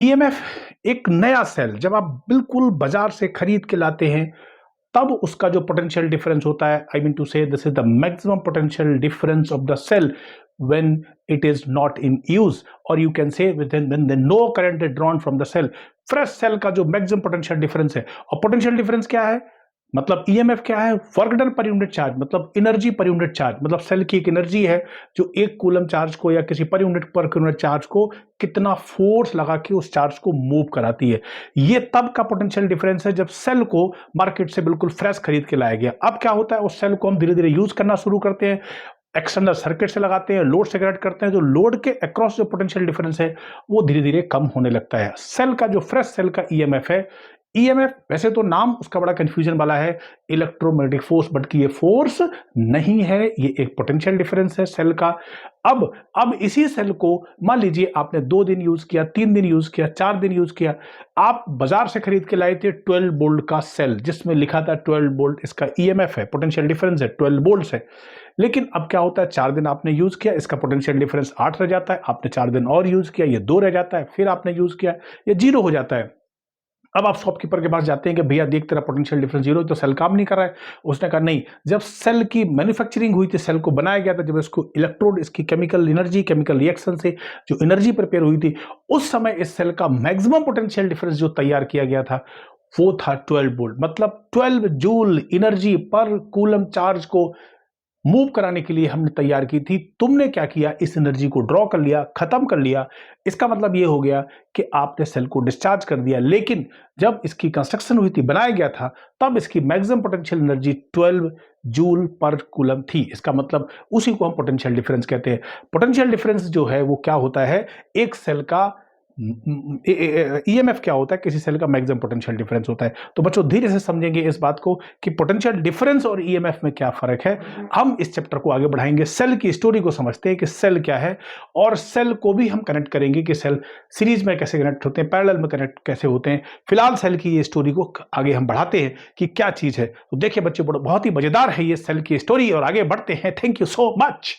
EMF एक नया cell जब आप बिल्कुल बाजार से खरीद के लाते हैं, तब उसका जो पोटेंशियल डिफरेंस होता है, I mean to say this is the maximum potential difference of the cell when it is not in use, or you can say when the no current is drawn from the cell. Fresh cell का जो maximum potential difference है, और potential difference क्या है, मतलब EMF क्या है, work done per unit charge, मतलब एनर्जी पर यूनिट चार्ज, मतलब सेल की एक एनर्जी है जो एक कूलम चार्ज को या किसी पर यूनिट चार्ज को कितना फोर्स लगा के उस चार्ज को मूव कराती है। ये तब का पोटेंशियल डिफरेंस है जब सेल को मार्केट से बिल्कुल फ्रेश खरीद के लाया गया। अब क्या होता है, उस सेल को हम धीरे धीरे यूज करना शुरू करते हैं, एक्सटर्नल सर्किट से लगाते हैं, लोड से कनेक्ट करते हैं, तो लोड के अक्रॉस जो पोटेंशियल डिफरेंस है वो धीरे धीरे कम होने लगता है। सेल का जो फ्रेश सेल का ईएमएफ है, ईएमएफ वैसे तो नाम उसका बड़ा कंफ्यूजन वाला है, इलेक्ट्रोमैग्नेटिक फोर्स, बट ये फोर्स नहीं है, ये एक पोटेंशियल डिफरेंस है सेल का। अब इसी सेल को मान लीजिए आपने 2 दिन यूज किया, 3 दिन यूज किया, 4 दिन यूज किया, आप बाजार से खरीद के लाए थे 12 वोल्ट का सेल जिसमें लिखा था 12 वोल्ट इसका ईएमएफ है, पोटेंशियल डिफरेंस है 12 वोल्ट है। लेकिन अब क्या होता है, 4 दिन आपने यूज किया, इसका पोटेंशियल डिफरेंस 8 रह जाता है, आपने 4 दिन और यूज किया, ये 2 रह जाता है, फिर आपने यूज किया, ये 0 हो जाता है। अब आप शॉपकीपर के पास जाते हैं कि भैया देख तेरा पोटेंशियल डिफरेंस 0 तो सेल काम नहीं कर रहा है। उसने कहा नहीं, जब सेल की मैन्युफैक्चरिंग हुई थी, सेल को बनाया गया था, जब इसको इलेक्ट्रोड, इसकी केमिकल एनर्जी, केमिकल रिएक्शन से जो एनर्जी प्रिपेयर हुई थी, उस समय इस सेल का मैक्सिमम पोटेंशियल डिफरेंस जो तैयार किया गया था वो था 12 वोल्ट, मतलब 12 जूल एनर्जी पर कूलम चार्ज को मूव कराने के लिए हमने तैयार की थी। तुमने क्या किया, इस एनर्जी को ड्रॉ कर लिया, खत्म कर लिया। इसका मतलब ये हो गया कि आपने सेल को डिस्चार्ज कर दिया। लेकिन जब इसकी कंस्ट्रक्शन हुई थी, बनाया गया था, तब इसकी मैक्सिमम पोटेंशियल एनर्जी 12 जूल पर कूलम थी। इसका मतलब उसी को हम पोटेंशियल डिफरेंस कहते हैं। पोटेंशियल डिफरेंस जो है वो क्या होता है, एक सेल का ईएमएफ क्या होता है, किसी सेल का मैक्सिमम पोटेंशियल डिफरेंस होता है। तो बच्चों धीरे से समझेंगे इस बात को कि पोटेंशियल डिफरेंस और ईएमएफ में क्या फर्क है। हम इस चैप्टर को आगे बढ़ाएंगे, सेल की स्टोरी को समझते हैं कि सेल क्या है, और सेल को भी हम कनेक्ट करेंगे कि सेल सीरीज में कैसे कनेक्ट होते हैं, पैरेलल में कनेक्ट कैसे होते हैं। फिलहाल सेल की ये स्टोरी को आगे हम बढ़ाते हैं कि क्या चीज है। तो देखिए बच्चे, बहुत ही मजेदार है ये सेल की स्टोरी, और आगे बढ़ते हैं। Thank you so much.